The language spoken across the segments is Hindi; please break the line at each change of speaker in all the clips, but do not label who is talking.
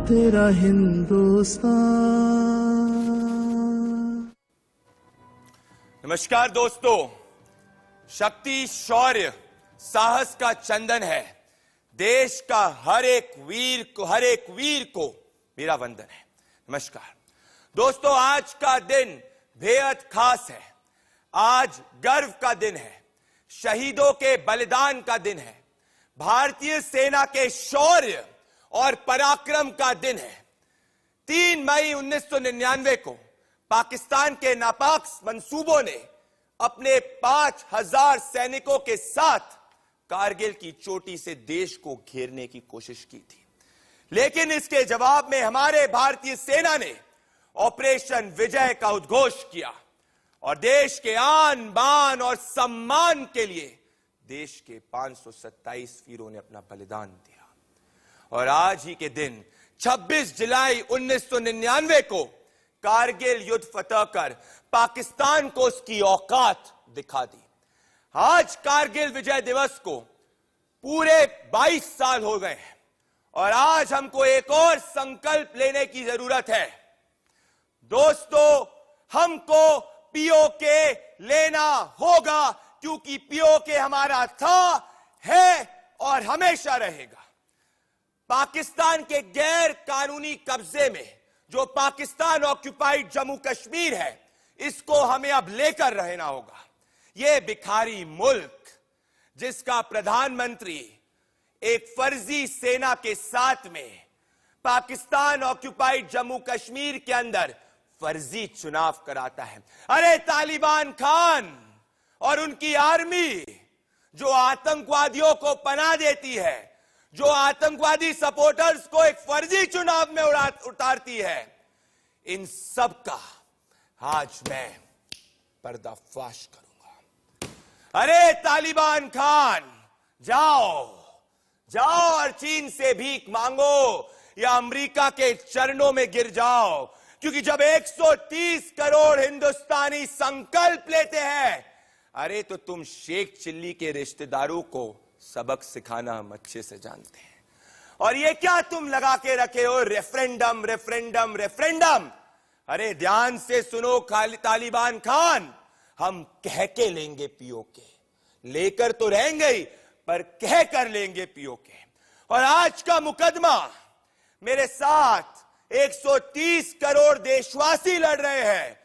तेरा हिंदुस्तान।
नमस्कार दोस्तों, शक्ति, शौर्य, साहस का चंदन है। देश का हर एक वीर को मेरा वंदन है। नमस्कार दोस्तों, आज का दिन बेहद खास है। आज गर्व का दिन है, शहीदों के बलिदान का दिन है, भारतीय सेना के शौर्य और पराक्रम का दिन है। 3 मई 1999 को पाकिस्तान के नापाक मंसूबों ने अपने 5000 सैनिकों के साथ कारगिल की चोटी से देश को घेरने की कोशिश की थी, लेकिन इसके जवाब में हमारे भारतीय सेना ने ऑपरेशन विजय का उद्घोष किया और देश के आन बान और सम्मान के लिए देश के 527 वीरों ने अपना बलिदान दिया। और आज ही के दिन 26 जुलाई 1999 को कारगिल युद्ध फतह कर पाकिस्तान को उसकी औकात दिखा दी। आज कारगिल विजय दिवस को पूरे 22 साल हो गए हैं और आज हमको एक और संकल्प लेने की जरूरत है। दोस्तों, हमको पीओके लेना होगा, क्योंकि पीओके हमारा था, है और हमेशा रहेगा। पाकिस्तान के गैर कानूनी कब्जे में जो पाकिस्तान ऑक्युपाइड जम्मू कश्मीर है, इसको हमें अब लेकर रहना होगा। यह भिखारी मुल्क, जिसका प्रधानमंत्री एक फर्जी सेना के साथ में पाकिस्तान ऑक्युपाइड जम्मू कश्मीर के अंदर फर्जी चुनाव कराता है। अरे तालिबान खान और उनकी आर्मी जो आतंकवादियों को पनाह देती है, जो आतंकवादी सपोर्टर्स को एक फर्जी चुनाव में उतारती है, इन सब का आज मैं पर्दाफाश करूंगा। अरे तालिबान खान, जाओ और चीन से भीख मांगो या अमेरिका के चरणों में गिर जाओ, क्योंकि जब 130 करोड़ हिंदुस्तानी संकल्प लेते हैं, अरे तो तुम शेख चिल्ली के रिश्तेदारों को सबक सिखाना हम अच्छे से जानते हैं। और ये क्या तुम लगा के रखे हो, रेफरेंडम रेफरेंडम रेफरेंडम। अरे ध्यान से सुनो तालिबान खान, हम कह के लेंगे पीओके, लेकर तो रहेंगे ही, पर कह कर लेंगे पीओके। और आज का मुकदमा मेरे साथ 130 करोड़ देशवासी लड़ रहे हैं,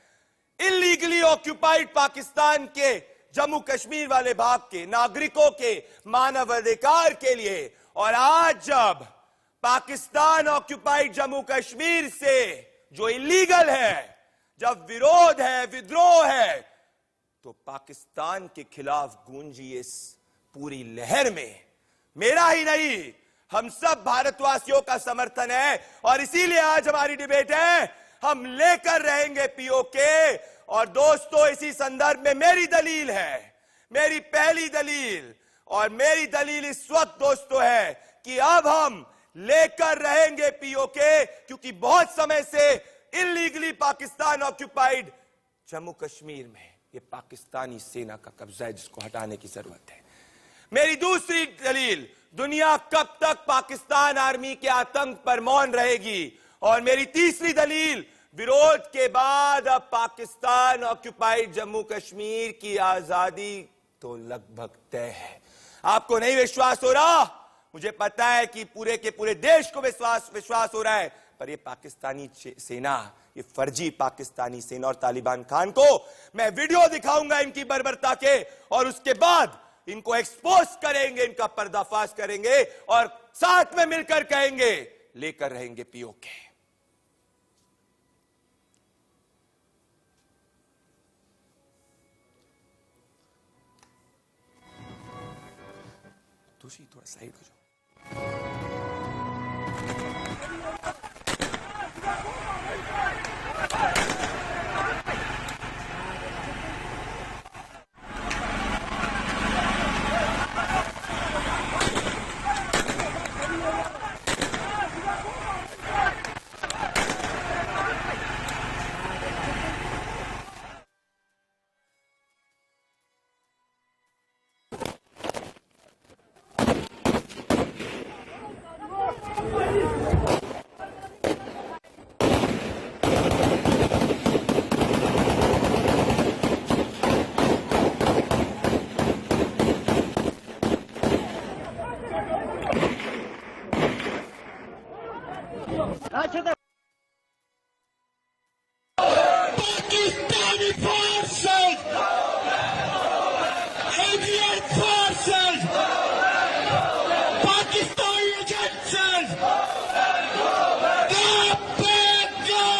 इलीगली ऑक्युपाइड पाकिस्तान के जम्मू कश्मीर वाले भाग के नागरिकों के मानवाधिकार के लिए। और आज जब पाकिस्तान ऑक्युपाइड जम्मू कश्मीर से जो इलीगल है, जब विरोध है, विद्रोह है, तो पाकिस्तान के खिलाफ गूंजी इस पूरी लहर में मेरा ही नहीं, हम सब भारतवासियों का समर्थन है। और इसीलिए आज हमारी डिबेट है, हम लेकर रहेंगे पीओके। और दोस्तों, इसी संदर्भ में मेरी दलील है, मेरी पहली दलील, और मेरी दलील इस वक्त दोस्तों है कि अब हम लेकर रहेंगे पीओके, क्योंकि बहुत समय से इलीगली पाकिस्तान ऑक्युपाइड जम्मू कश्मीर में ये पाकिस्तानी सेना का कब्जा है, जिसको हटाने की जरूरत है। मेरी दूसरी दलील, दुनिया कब तक पाकिस्तान आर्मी के आतंक पर मौन रहेगी। और मेरी तीसरी दलील, विरोध के बाद अब पाकिस्तान ऑक्युपाइड जम्मू कश्मीर की आजादी तो लगभग तय है। आपको नहीं विश्वास हो रहा, मुझे पता है कि पूरे के पूरे देश को विश्वास हो रहा है, पर ये पाकिस्तानी सेना, ये फर्जी पाकिस्तानी सेना और तालिबान खान को मैं वीडियो दिखाऊंगा इनकी बर्बरता के, और उसके बाद इनको एक्सपोज करेंगे, इनका पर्दाफाश करेंगे और साथ में मिलकर कहेंगे लेकर रहेंगे पीओके। दूसरी थोड़ा साइड हो जाओ।
Pakistani forces, Indian forces, Pakistani agencies, go back, go back, go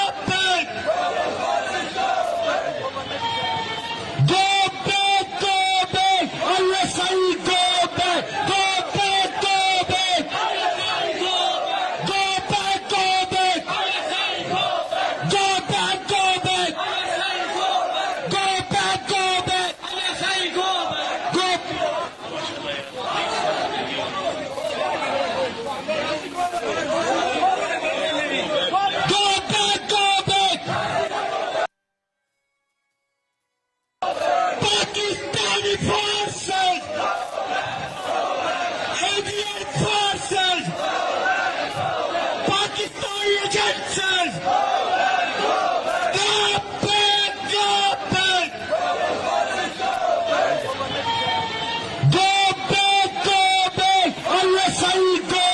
back, go back, ISI, go back, go back, go back, go back, go back, go back, go back. Go back, go back. Go. Go back, go back. Pakistani forces, Indian forces, Pakistani agencies. Go back, go back. Go back, go back. ISI, go.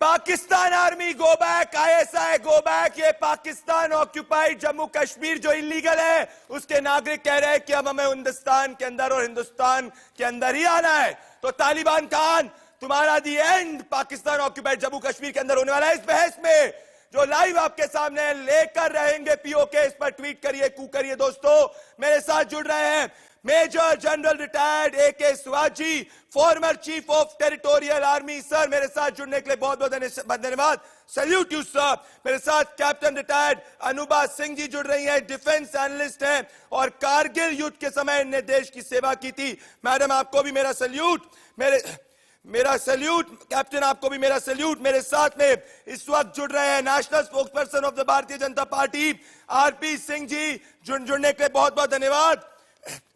Pakistan army go back, ISI go back. ये पाकिस्तान ऑक्यूपाइड जम्मू कश्मीर जो इलीगल है, उसके नागरिक कह रहे हैं कि अब हमें हिंदुस्तान के अंदर और हिंदुस्तान के अंदर ही आना है। तो तालिबान खान, तुम्हारा दी एंड पाकिस्तान ऑक्यूपाइड जम्मू कश्मीर के अंदर होने वाला है। इस बहस में जो लाइव आपके सामने लेकर रहेंगे पीओके, इस पर ट्वीट करिए, कू करिए। दोस्तों मेरे साथ जुड़ रहे हैं major general retired AK Shivaji, former chief of territorial army. Sir मेरे साथ जुड़ने के लिए बहुत बहुत धन्यवाद, सैल्यूट यू सर। मेरे साथ कैप्टन रिटायर्ड अनुभा सिंह जी जुड़ रही हैं, डिफेंस एनालिस्ट हैं और कारगिल युद्ध के समय इन्हें देश की सेवा की थी। मैडम आपको भी मेरा सैल्यूट, मेरा सैल्यूट। कैप्टन आपको भी मेरा सैल्यूट। मेरे साथ में इस वक्त जुड़ रहे हैं national spokesperson of the Bharatiya Janata party RP Singh ji, जुड़ने के लिए बहुत बहुत धन्यवाद।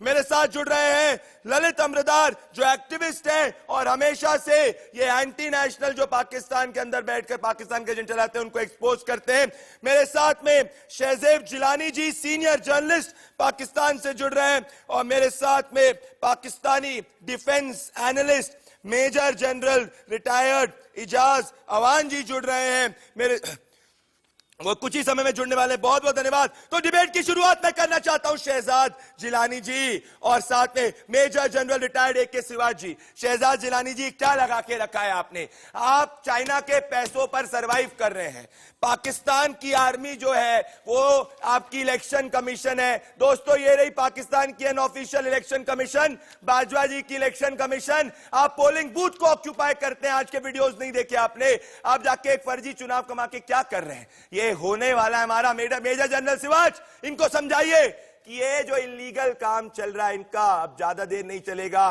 मेरे साथ जुड़ रहे हैं ललित अमृदार जो एक्टिविस्ट हैं और हमेशा से ये एंटी नेशनल जो पाकिस्तान के अंदर बैठकर पाकिस्तान के एजेंट चलाते हैं उनको एक्सपोज करते हैं। मेरे साथ में शहजेब जिलानी जी, सीनियर जर्नलिस्ट पाकिस्तान से जुड़ रहे हैं और मेरे साथ में Pakistani defence analyst major general retired Ijaz Awan ji जुड़ रहे हैं। वो कुछ ही समय में जुड़ने वाले, बहुत बहुत धन्यवाद। तो डिबेट की शुरुआत मैं करना चाहता हूं शहजाद जिलानी जी और साथ में major general retired AK Shivaji. Shahzad Jilani ji, क्या लगा के रखा है आपने? आप चाइना के पैसों पर सरवाइव कर रहे हैं। पाकिस्तान की आर्मी जो है वो आपकी इलेक्शन कमीशन है। दोस्तों ये रही पाकिस्तान की अनऑफिशियल इलेक्शन कमीशन, बाजवा जी की इलेक्शन कमीशन। आप पोलिंग बूथ को ऑक्यूपाई करते हैं। आज के वीडियोस नहीं देखे आपने, आप जाके एक फर्जी चुनाव कमा के क्या कर रहे हैं? ये होने वाला है हमारा मेजर जनरल शिवाज, इनको समझाइए कि ये जो इलीगल काम चल रहा है इनका अब ज्यादा देर नहीं चलेगा।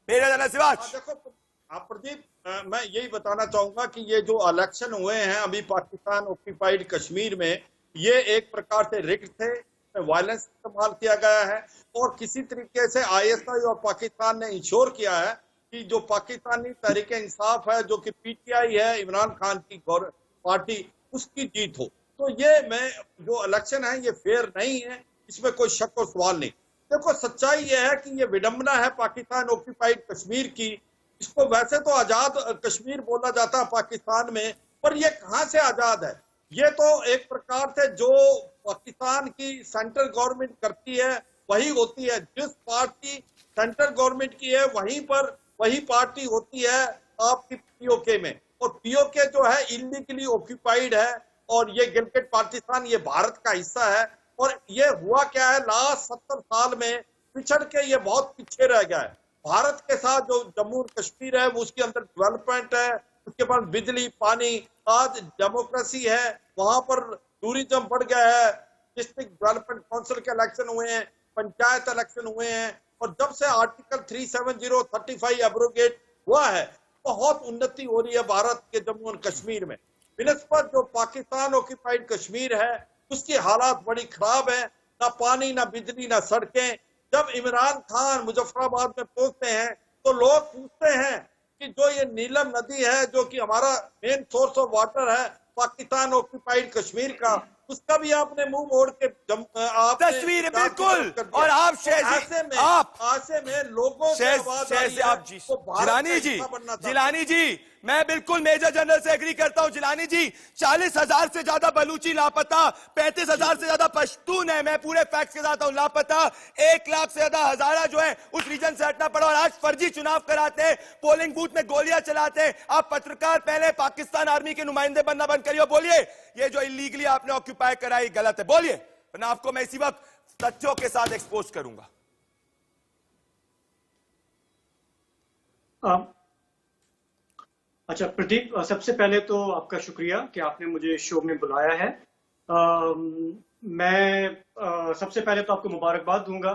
Major general Shivaji.
देखो आप प्रदीप, मैं यही बताना चाहूंगा कि ये जो इलेक्शन हुए हैं अभी पाकिस्तान ऑक्यूपाइड कश्मीर में, ये एक प्रकार से रिग्ड थे, वायलेंस इस्तेमाल किया गया है और किसी तरीके से ISI और पाकिस्तान ने इंश्योर किया है कि जो पाकिस्तानी तहरीक इंसाफ है, जो कि PTI है, इमरान खान की पार्टी, उसकी जीत हो। तो ये जो इलेक्शन है ये फेयर नहीं है, इसमें कोई शक और सवाल नहीं। देखो सच्चाई ये है कि ये विडंबना है पाकिस्तान ऑक्यूपाइड कश्मीर की। इसको वैसे तो आजाद कश्मीर बोला जाता है पाकिस्तान में, पर ये कहां से आजाद है? ये तो एक प्रकार से जो पाकिस्तान की सेंट्रल गवर्नमेंट करती है वही होती है। जिस पार्टी सेंट्रल गवर्नमेंट की है वही पार्टी होती है आपकी POK में, और POK जो है इलीगली ऑक्यूपाइड है और ये गिलगिट बाल्टिस्तान ये भारत का हिस्सा है। और ये हुआ क्या है, लास्ट 70 साल में पिछड़ के ये बहुत पीछे रह गया है। भारत के साथ जो जम्मू और कश्मीर है वो उसके अंदर डेवलपमेंट है, उसके पास बिजली पानी, आज डेमोक्रेसी है, वहां पर टूरिज्म बढ़ गया है, डिस्ट्रिक्ट डेवलपमेंट काउंसिल के इलेक्शन हुए हैं, पंचायत इलेक्शन हुए हैं, और जब से आर्टिकल 370-35 एब्रोगेट हुआ है बहुत उन्नति हो रही है भारत के जम्मू और कश्मीर में। बिनस्बत जो पाकिस्तान ऑक्यूपाइड कश्मीर है उसकी हालात बड़ी खराब है, ना पानी ना बिजली ना सड़कें। जब इमरान खान मुजफ्फराबाद में पहुंचते हैं तो लोग पूछते हैं कि जो ये नीलम नदी है जो कि हमारा मेन सोर्स ऑफ वाटर है पाकिस्तान ऑक्यूपाइड कश्मीर का, उसका भी आपने मुंह मोड़ के
तस्वीर बिल्कुल। और आप
ऐसे में लोगों से आवाज आई है,
आप जिलानी जी मैं बिल्कुल मेजर जनरल से एग्री करता हूं। जिलानी जी 40,000 से ज्यादा बलूची लापता, 35,000 से ज्यादा पश्तून है, मैं पूरे फैक्ट्स के साथ हूं लापता, 1 लाख से ज्यादा हजारा जो है उस रीजन से हटना पड़ा। और आज फर्जी चुनाव कराते हैं, पोलिंग बूथ में गोलियां चलाते हैं। आप पत्रकार पहले पाकिस्तान आर्मी के नुमाइंदे बनना बंद करिए। बोलिए ये जो इलीगली आपने ऑक्यूपाई कराई गलत है, बोलिए, वरना आपको मैं इसी वक्त तथ्यों के साथ एक्सपोज करूंगा।
अच्छा प्रदीप, सबसे पहले तो आपका शुक्रिया कि आपने मुझे शो में बुलाया है। मैं सबसे पहले तो आपको मुबारकबाद दूंगा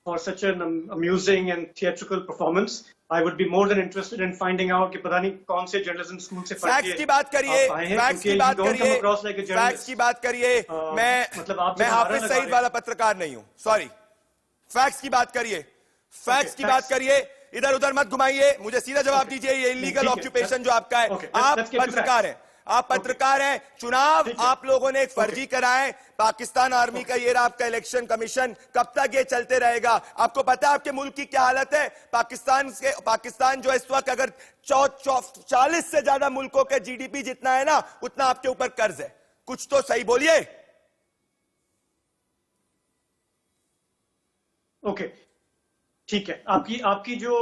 for such an amusing and theatrical performance. I would be more than interested in finding out कि पता नहीं कौन से जर्नलिज्म स्कूल से
फैक्ट्स की बात करिए, फैक्ट्स की बात करिए, फैक्ट्स की बात करिए। मैं हाफिज सईद वाला पत्रकार नहीं हूं, सॉरी। फैक्ट्स की बात करिए, फैक्ट्स की बात करिए, इधर उधर मत घुमाइए, मुझे सीधा जवाब दीजिए। ये इलीगल ऑक्यूपेशन जो आपका है, आप पत्रकार हैं, आप पत्रकार हैं। चुनाव आप लोगों ने एक फर्जी कराए, पाकिस्तान आर्मी का ये आपका इलेक्शन कमीशन, कब तक ये चलते रहेगा? आपको पता है आपके मुल्क की क्या हालत है? पाकिस्तान जो इस वक्त अगर 40 से ज्यादा मुल्कों के जीडीपी जितना है ना, उतना आपके ऊपर कर्ज है। कुछ तो सही बोलिए।
ओके, ठीक है। आपकी जो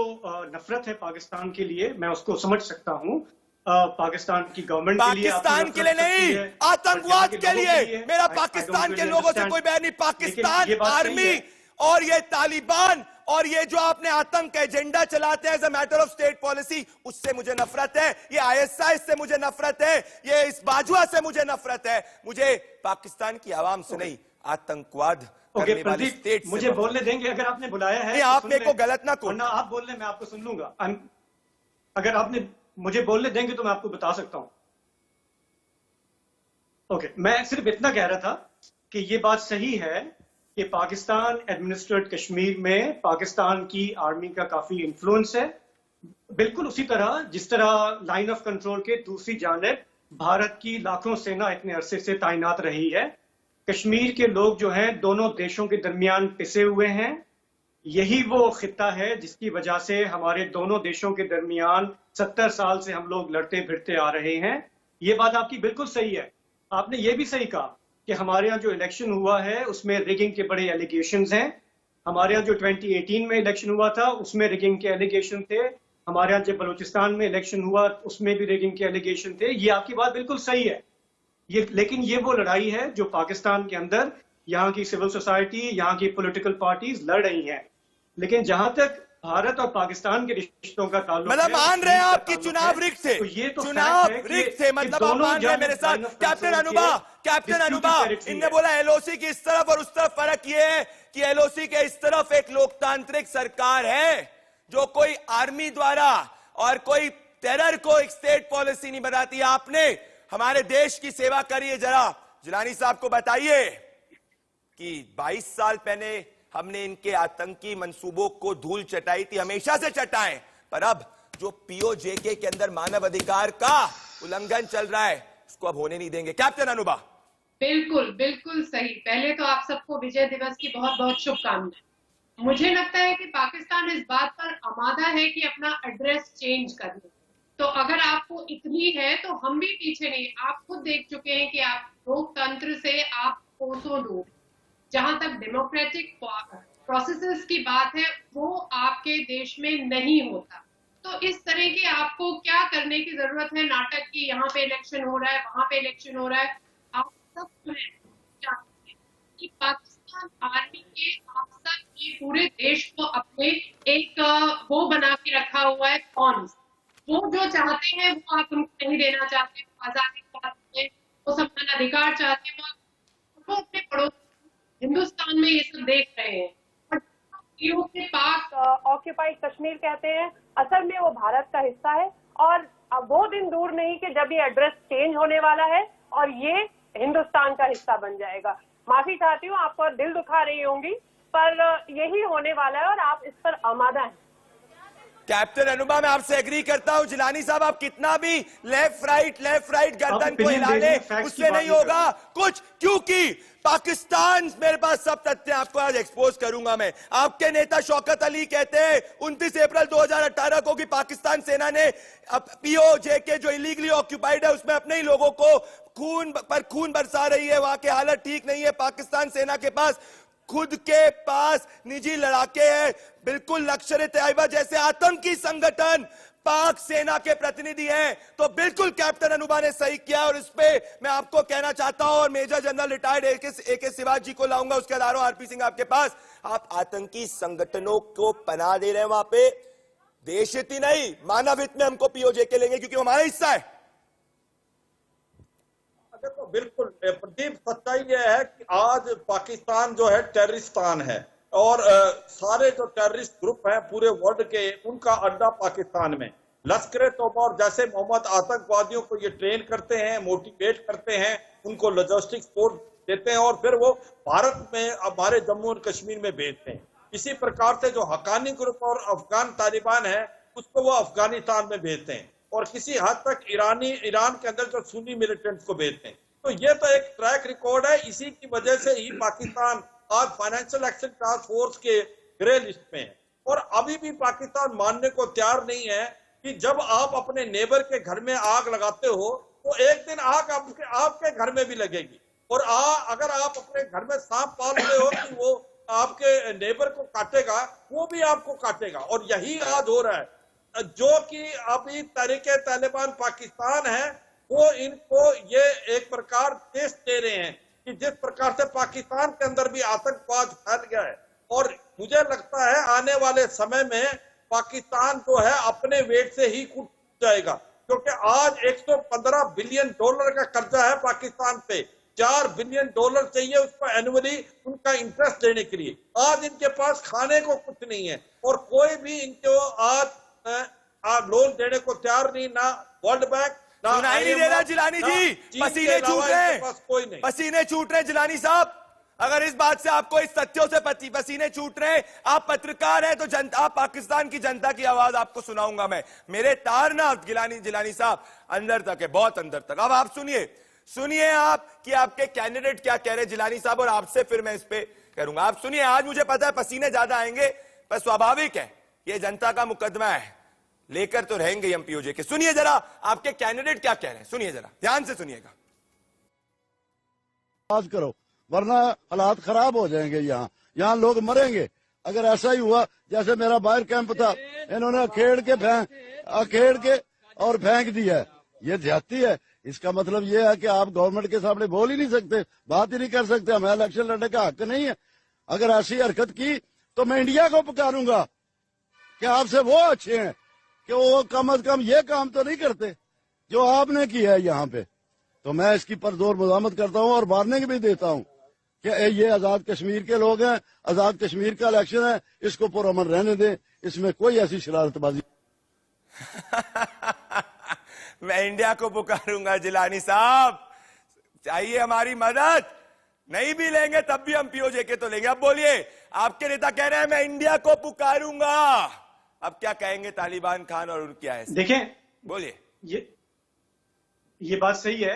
नफरत है पाकिस्तान के लिए, मैं उसको समझ सकता हूं। पाकिस्तान की गवर्नमेंट के लिए,
पाकिस्तान के लिए नहीं, आतंकवाद के लिए। मेरा पाकिस्तान के लोगों से कोई बैर नहीं। पाकिस्तान आर्मी और ये तालिबान और ये जो आपने आतंक का एजेंडा चलाते हैं as a matter of state policy, उससे मुझे नफरत है। ये ISI से मुझे नफरत है, ये इस बाजुआ से मुझे नफरत है। मुझे पाकिस्तान की आवाम से नहीं, आतंकवाद करने वाली स्टेट से।
मुझे बोलने देंगे अगर आपने बुलाया है?
आप मेरे को गलत ना कहो,
आप बोल रहे, मैं आपको सुन लूंगा। अगर आपने मुझे बोलने देंगे तो मैं आपको बता सकता हूं। ओके, मैं सिर्फ इतना कह रहा था कि ये बात सही है कि पाकिस्तान एडमिनिस्ट्रेटेड कश्मीर में पाकिस्तान की आर्मी का काफी इन्फ्लुएंस है। बिल्कुल उसी तरह जिस तरह लाइन ऑफ कंट्रोल के दूसरी जानिब भारत की लाखों सेना इतने अरसे से तैनात रही है। कश्मीर के लोग जो हैं दोनों देशों के दरमियान पिसे हुए हैं। यही वो खित्ता है जिसकी वजह से हमारे दोनों देशों के दरमियान 70 साल से हम लोग लड़ते फिरते आ रहे हैं। ये बात आपकी बिल्कुल सही है। आपने ये भी सही कहा कि हमारे यहाँ जो इलेक्शन हुआ है उसमें रिगिंग के बड़े एलिगेशंस हैं। हमारे यहाँ जो 2018 में इलेक्शन हुआ था उसमें रिगिंग के एलिगेशन थे। हमारे यहाँ जब बलूचिस्तान में इलेक्शन हुआ उसमें भी रिगिंग के एलिगेशन थे। ये आपकी बात बिल्कुल सही है। लेकिन ये वो लड़ाई है जो पाकिस्तान के अंदर यहाँ की सिविल सोसाइटी, यहाँ की पॉलिटिकल पार्टीज लड़ रही हैं। लेकिन जहां तक भारत और पाकिस्तान के रिश्तों का ताल्लुक,
मतलब मान रहे हैं आपकी चुनाव रिक्त थे,
तो ये तो
चुनाव रिक्त थे, मतलब आप मान रहे हैं मेरे साथ। कैप्टन अनुबा इनने बोला LOC की इस तरफ और उस तरफ फर्क ये है कि LOC के इस तरफ एक लोकतांत्रिक सरकार है जो कोई आर्मी द्वारा और कोई टेरर को एक स्टेट पॉलिसी नहीं बनाती। आपने हमारे देश की सेवा करिए। जरा जिलानी साहब को बताइए कि 22 साल पहले हमने इनके आतंकी मंसूबों को धूल चटाई थी, हमेशा से चटाएं, पर अब जो POJK के अंदर मानव अधिकार का उल्लंघन चल रहा है उसको अब होने नहीं देंगे। कैप्टन अनुबा।
बिल्कुल बिल्कुल सही। पहले तो आप सबको विजय दिवस की बहुत बहुत शुभकामनाएं। मुझे लगता है कि पाकिस्तान इस बात पर आमादा है कि अपना एड्रेस चेंज कर ले। तो अगर आपको इतनी है तो हम भी पीछे नहीं। आप खुद देख चुके हैं कि आप लोकतंत्र से आप कोसों दूर। जहां तक डेमोक्रेटिक प्रोसेसेस की बात है वो आपके देश में नहीं होता। तो इस तरह के आपको क्या करने की जरूरत है नाटक की? यहाँ पे इलेक्शन हो रहा है, वहां पे इलेक्शन हो रहा है। आप सब जानते हैं कि पाकिस्तान आर्मी के अफसर ये पूरे देश को अपने एक वो बना के रखा हुआ है। कौन वो जो चाहते हैं वो आप उनको नहीं देना चाहते, आजादी चाहते हैं, वो समान अधिकार चाहते हैं, वो अपने पड़ोस हिंदुस्तान में ये सब देख रहे हैं। के पाक ऑक्यूपाइड कश्मीर कहते हैं, असल में वो भारत का हिस्सा है। और अब वो दिन दूर नहीं कि जब ये एड्रेस चेंज होने वाला है और ये हिंदुस्तान का हिस्सा बन जाएगा। माफी चाहती हूँ, आपको दिल दुखा रही होंगी, पर यही होने वाला है और आप इस पर आमादा हैं।
कैप्टन अनुपा, मैं आपसे एग्री करता हूं। जिलानी साहब, आप कितना भी लेफ्ट राइट गर्दन को हिला ले, उससे नहीं होगा कुछ, क्योंकि पाकिस्तान, मेरे पास सब तथ्य आपको आज एक्सपोज करूंगा मैं। आपके नेता शौकत अली कहते हैं 29 अप्रैल 2018 को कि पाकिस्तान सेना ने पीओजे के जो इलीगली ऑक्यूपाइड है उसमें अपने ही लोगों को खून बरसा रही है, वहां की हालत ठीक नहीं है। पाकिस्तान सेना के पास खुद के पास निजी लड़ाके हैं, बिल्कुल लश्कर ए तैयबा जैसे आतंकी संगठन पाक सेना के प्रतिनिधि हैं। तो बिल्कुल कैप्टन अनुपा ने सही किया, और इस पे मैं आपको कहना चाहता हूं, और major general retired AK. Shivaji ji को लाऊंगा, उसके बाद आर.पी. सिंह आपके पास। आप आतंकी संगठनों को पनाह दे रहे हैं वहां पे, देश हित ही नहीं मानव हित में हमको पीओजे के लेंगे, क्योंकि हमारा हिस्सा है।
देखो, बिल्कुल प्रदीप, सच्चाई यह है कि आज पाकिस्तान जो है टेररिस्तान है, और सारे जो टेररिस्ट ग्रुप हैं पूरे वर्ल्ड के, उनका अड्डा पाकिस्तान में। लश्कर तौबा और जैसे मोहम्मद आतंकवादियों को ये ट्रेन करते हैं, मोटिवेट करते हैं, उनको लॉजिस्टिक सपोर्ट देते हैं, और फिर वो भारत में हमारे जम्मू और कश्मीर में भेजते हैं। इसी प्रकार से जो हक्कानी ग्रुप और अफगान तालिबान है, उसको वो अफगानिस्तान में भेजते हैं, और किसी हद तक ईरान के अंदर जो सुन्नी मिलिटेंट्स को भेजते हैं। तो ये तो एक ट्रैक रिकॉर्ड है। इसी की वजह से ही पाकिस्तान आज फाइनेंशियल एक्शन टास्क फोर्स के ग्रे लिस्ट में है, और अभी भी पाकिस्तान मानने को तैयार नहीं है कि जब आप अपने नेबर के घर में आग लगाते हो तो एक दिन आग आपके घर में भी लगेगी, और अगर आप अपने घर में सांप पाल रहे हो कि वो आपके नेबर को काटेगा, वो भी आपको काटेगा। और यही आज हो रहा है, जो कि अभी तहरीके तालिबान पाकिस्तान है, वो इनको ये एक प्रकार टेस्ट दे रहे हैं कि जिस प्रकार से पाकिस्तान के अंदर भी आतंकवाद फैल गया है। और मुझे लगता है आने वाले समय में पाकिस्तान जो है अपने वेट से ही कूद जाएगा, क्योंकि आज 115 बिलियन डॉलर का कर्जा है पाकिस्तान पे। 4 बिलियन डॉलर चाहिए उसको एनुअली उनका इंटरेस्ट देने के लिए। आज इनके पास खाने को कुछ नहीं है, और कोई भी इनको आज लोन देने को तैयार नहीं, ना वर्ल्ड बैंक,
सुनाई नहीं दे रहा जिलानी जी, पसीने छूट रहे, पसीने छूट रहे जिलानी साहब। अगर इस बात से आपको, इस तथ्यों से पसीने छूट रहे, आप पत्रकार हैं तो जनता, पाकिस्तान की जनता की आवाज आपको सुनाऊंगा मैं। मेरे तार ना जिलानी साहब अंदर तक है, बहुत अंदर तक। अब आप सुनिए आप कि आपके कैंडिडेट क्या कह रहे हैं जिलानी साहब, और आपसे फिर मैं इस पे करूंगा। आप सुनिए, आज मुझे पता है पसीने ज्यादा आएंगे, पर स्वाभाविक है, ये जनता का मुकदमा है, लेकर तो रहेंगे हम पीओजे के। सुनिए जरा आपके कैंडिडेट क्या कह रहे हैं, सुनिए जरा, ध्यान से सुनिएगा।
आज करो, वरना हालात खराब हो जाएंगे। यहाँ लोग मरेंगे अगर ऐसा ही हुआ जैसे मेरा बाहर कैंप था, इन्होंने अखेड़ के और फेंक दिया। ये ज्यादती है। इसका मतलब ये है कि आप गवर्नमेंट के सामने बोल ही नहीं सकते, बात ही नहीं कर सकते, हमें इलेक्शन लड़ने का हक नहीं है। अगर ऐसी हरकत की तो मैं इंडिया को पुकारूंगा कि आपसे वो अच्छे हैं कि वो कम अज कम ये काम तो नहीं करते जो आपने किया है यहाँ पे। तो मैं इसकी परजोर मज़ामत करता हूँ और वार्निंग भी देता हूँ कि ये आजाद कश्मीर के लोग हैं, आजाद कश्मीर का इलेक्शन है, इसको पुरअमन रहने दें, इसमें कोई ऐसी शरारतबाजी
मैं इंडिया को पुकारूंगा जिलानी साहब, चाहिए हमारी मदद, नहीं भी लेंगे तब भी हम पीओजे के तो लेंगे। अब बोलिए, आपके नेता कह रहे हैं मैं इंडिया को पुकारूंगा, अब क्या कहेंगे तालिबान खान और उनकी आय?
देखें,
बोलिए।
ये बात सही है,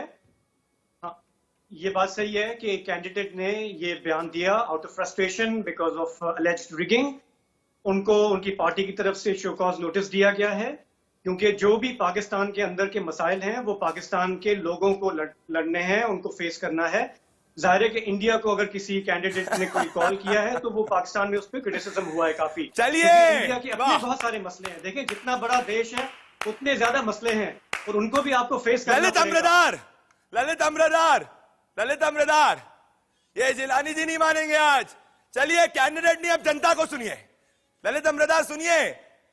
हाँ, ये बात सही है कि कैंडिडेट ने ये बयान दिया out of frustration because of alleged rigging. उनको उनकी पार्टी की तरफ से शो कॉज नोटिस दिया गया है, क्योंकि जो भी पाकिस्तान के अंदर के मसाइल हैं वो पाकिस्तान के लोगों को लड़ने हैं, उनको फेस करना है। जाहिर है कि इंडिया को अगर किसी कैंडिडेट ने कोई कॉल किया है तो वो पाकिस्तान में उस पर क्रिटिसिज्म हुआ है काफी।
चलिए,
इंडिया के अपने बहुत सारे मसले हैं। देखें, जितना बड़ा देश है उतने ज्यादा मसले हैं और उनको भी आपको फेस करना
ललित अमरदार, ये जिलानी जी नहीं मानेंगे आज। चलिए, कैंडिडेट नहीं, अब जनता को सुनिए। ललित अमरदार सुनिए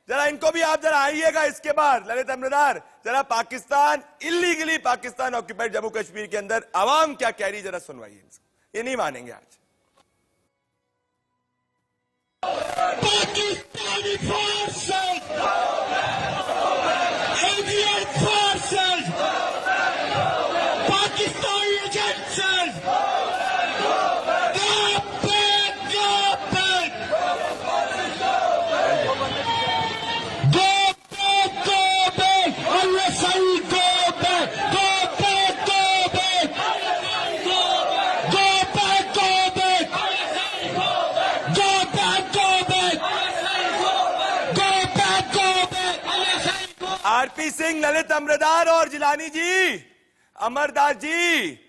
जरा, इनको भी आप जरा आइएगा इसके बाद। ललित अमरदार, जरा पाकिस्तान इलीगली पाकिस्तान ऑक्यूपाइड जम्मू कश्मीर के अंदर आवाम क्या कह रही, जरा सुनवाइए। ये नहीं मानेंगे आज।
Pakistani forces, Indian forces, Pakistani agencies, go
RP Singh, Lalit Amardar और जिलानी जी, अमरदास जी,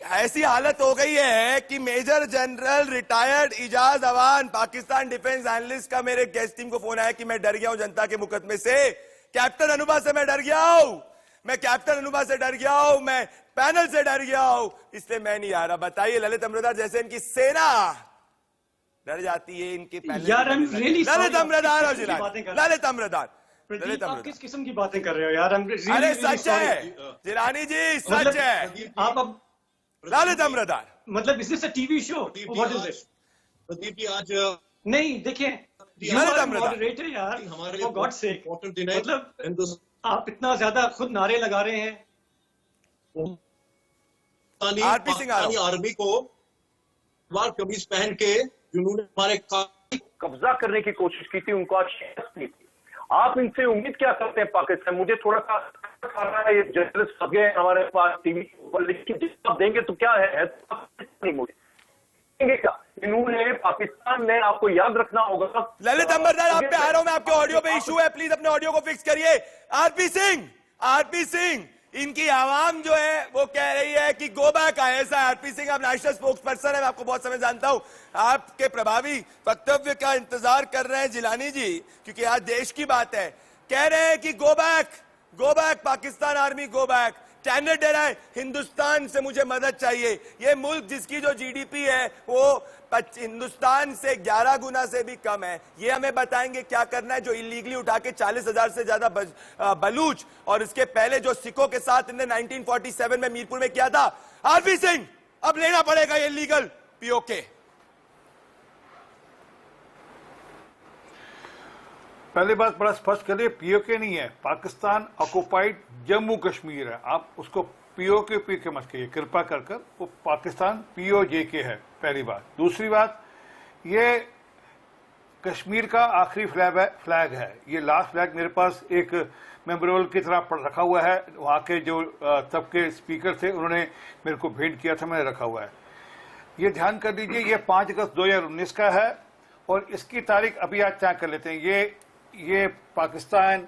ऐसी हालत हो गई है कि major general retired Ijaz Awan, Pakistan defence analyst का मेरे गेस्ट टीम को फोन आया कि मैं डर गया हूं जनता के मुकदमे से, कैप्टन अनुभा से मैं डर गया हूं, मैं कैप्टन अनुभा से डर गया हूं, मैं पैनल से डर गया हूं, इसलिए मैं नहीं आ रहा। बताइए ललित अमरदार जैसे इनकी सेना डर जाती है इनके पैनल।
यार
ललित अमरदार और जिलानी, ललित अमरदार,
प्रदीप, आप किस किस्म की बातें कर रहे हो यार?
अरे सच है जिलानी जी, सच है।
आप अब
ललित अमरदार,
मतलब is this a TV show? What is this?
Pradeep ji आज
नहीं देखिए,
ललित अमरदार
मॉडरेटर यार,
हमारे
फॉर गॉड सेक,
इम्पोर्टेंट दिन है।
मतलब आप इतना ज्यादा खुद नारे लगा रहे हैं।
आरपी सिंह
आर्मी को सलवार कमीज पहन के जिन्होंने हमारे
कब्जा करने की कोशिश की थी, उनको आज शिकस्त दी थी। आप इनसे उम्मीद क्या करते हैं पाकिस्तान? मुझे थोड़ा सा कर रहा है, ये जर्नलिस्ट आ गए हमारे पास टीवी पर, लेकिन जवाब देंगे तो क्या है नहीं मुझे क्या? इन्होंने पाकिस्तान में, आपको याद रखना होगा।
ललित अमरदार, आप पे आ रहा हूं मैं, आपके ऑडियो पे इशू है, प्लीज अपने ऑडियो को फिक्स करिए। आरपी सिंह, आरपी सिंह, इनकी आवाम जो है वो कह रही है कि go back ISI. RP Singh आप नेशनल स्पोक्स पर्सन है, मैं आपको बहुत समय जानता हूं, आपके प्रभावी वक्तव्य का इंतजार कर रहे हैं जिलानी जी, क्योंकि आज देश की बात है। कह रहे हैं कि go back Pakistan army, go back. टेनर दे रहा है हिंदुस्तान से मुझे मदद चाहिए। ये मुल्क जिसकी जो जीडीपी है वो हिंदुस्तान से 11 गुना से भी कम है। ये हमें बताएंगे क्या करना है। जो इलीगली उठा के 40,000 से ज्यादा बलूच और इसके पहले जो सिखों के साथ इन्हें 1947 में मीरपुर में किया था। आरपी सिंह, अब लेना पड़ेगा ये लीगल पीओके।
पहली बात बड़ा स्पष्ट करिए, पीओके नहीं है, पाकिस्तान ऑक्युपाइड जम्मू कश्मीर है। आप उसको पीओके पीके मत कहिए कृपा कर वो पाकिस्तान पीओजेके है, पहली बात। दूसरी बात, ये कश्मीर का आखिरी फ्लैग है। ये लास्ट फ्लैग मेरे पास एक मेमोरियल की तरह रखा हुआ है, वहाँ के जो तब के स्पीकर थे उन्होंने मेरे को भेंट किया था, मैंने रखा हुआ है। ये ध्यान कर लीजिए, ये 5 अगस्त 2019 का है और इसकी तारीख अभी आज तय कर लेते हैं। ये पाकिस्तान